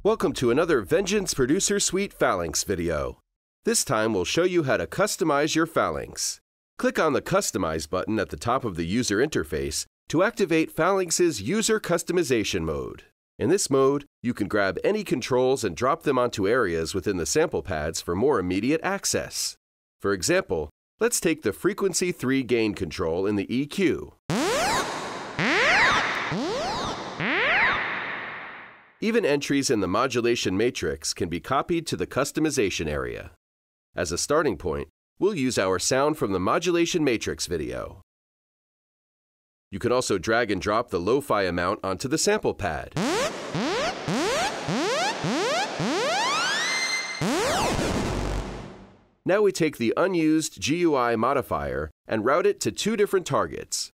Welcome to another Vengeance Producer Suite Phalanx video. This time we'll show you how to customize your Phalanx. Click on the Customize button at the top of the user interface to activate Phalanx's User Customization mode. In this mode, you can grab any controls and drop them onto areas within the sample pads for more immediate access. For example, let's take the Frequency 3 gain control in the EQ. Even entries in the modulation matrix can be copied to the customization area. As a starting point, we'll use our sound from the modulation matrix video. You can also drag and drop the lo-fi amount onto the sample pad. Now we take the unused GUI modifier and route it to two different targets.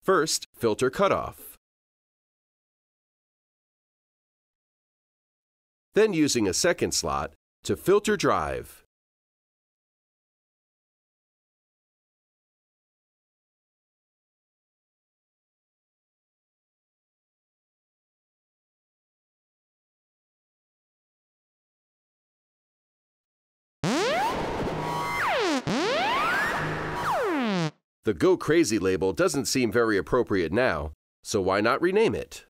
First, filter cutoff. Then using a second slot to filter drive. The Go Crazy label doesn't seem very appropriate now, so why not rename it?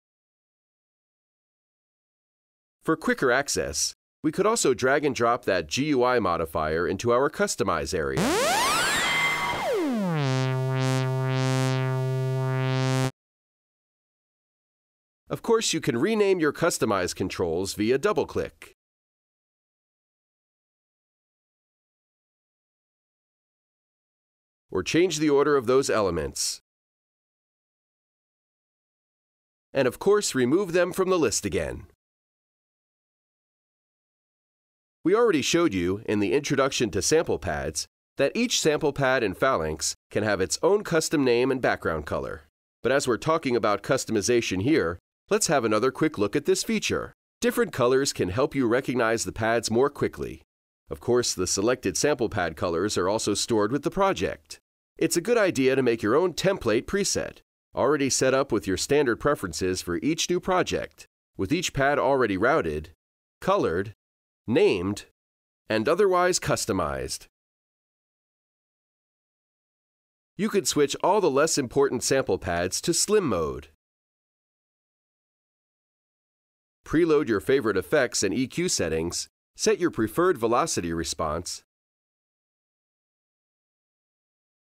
For quicker access, we could also drag and drop that GUI modifier into our Customize area. Of course, you can rename your Customize controls via double-click. Or change the order of those elements. And of course, remove them from the list again. We already showed you, in the Introduction to Sample Pads, that each sample pad in Phalanx can have its own custom name and background color. But as we're talking about customization here, let's have another quick look at this feature. Different colors can help you recognize the pads more quickly. Of course, the selected sample pad colors are also stored with the project. It's a good idea to make your own template preset, already set up with your standard preferences for each new project, with each pad already routed, colored, named, and otherwise customized. You could switch all the less important sample pads to slim mode. Preload your favorite effects and EQ settings, set your preferred velocity response,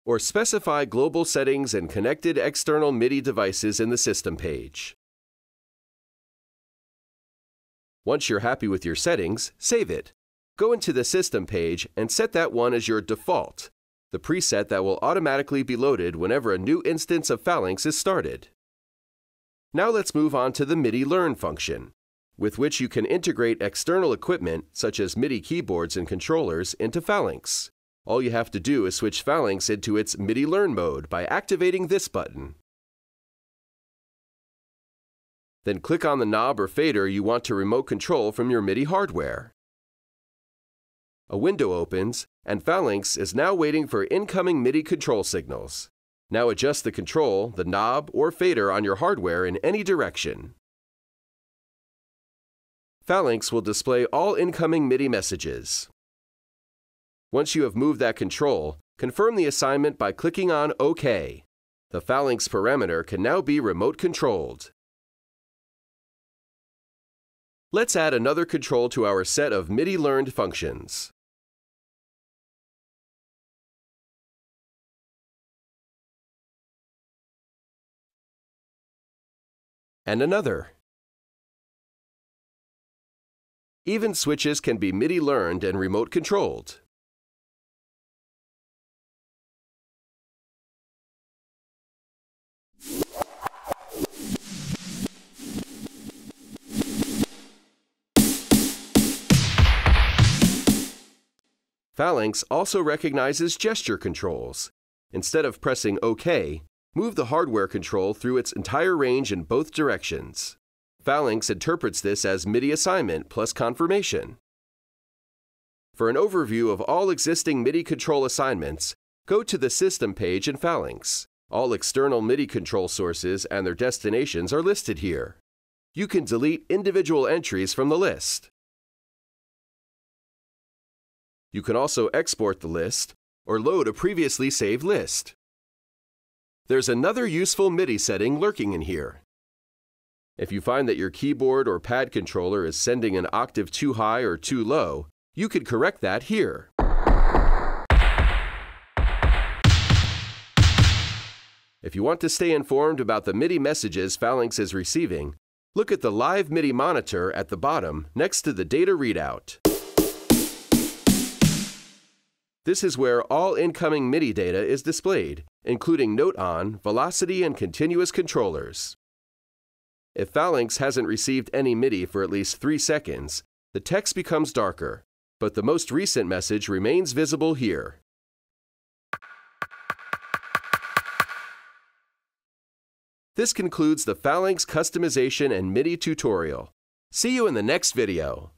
or specify global settings and connected external MIDI devices in the System page. Once you're happy with your settings, save it. Go into the System page and set that one as your default, the preset that will automatically be loaded whenever a new instance of Phalanx is started. Now let's move on to the Midi Learn function, with which you can integrate external equipment such as MIDI keyboards and controllers into Phalanx. All you have to do is switch Phalanx into its Midi Learn mode by activating this button. Then click on the knob or fader you want to remote control from your MIDI hardware. A window opens, and Phalanx is now waiting for incoming MIDI control signals. Now adjust the control, the knob, or fader on your hardware in any direction. Phalanx will display all incoming MIDI messages. Once you have moved that control, confirm the assignment by clicking on OK. The Phalanx parameter can now be remote controlled. Let's add another control to our set of MIDI learned functions. And another. Even switches can be MIDI learned and remote controlled. Phalanx also recognizes gesture controls. Instead of pressing OK, move the hardware control through its entire range in both directions. Phalanx interprets this as MIDI assignment plus confirmation. For an overview of all existing MIDI control assignments, go to the System page in Phalanx. All external MIDI control sources and their destinations are listed here. You can delete individual entries from the list. You can also export the list or load a previously saved list. There's another useful MIDI setting lurking in here. If you find that your keyboard or pad controller is sending an octave too high or too low, you could correct that here. If you want to stay informed about the MIDI messages Phalanx is receiving, look at the live MIDI monitor at the bottom next to the data readout. This is where all incoming MIDI data is displayed, including note-on, velocity, and continuous controllers. If Phalanx hasn't received any MIDI for at least 3 seconds, the text becomes darker, but the most recent message remains visible here. This concludes the Phalanx customization and MIDI tutorial. See you in the next video.